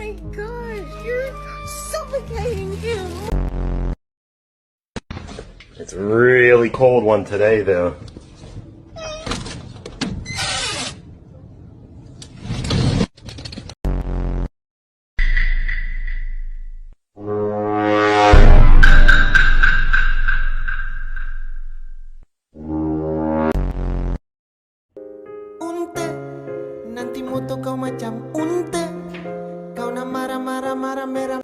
my gosh, you're suffocating him. It's a really cold one today, though. Unte, nanti moto kau macam unte. Kau na marah-marah merah.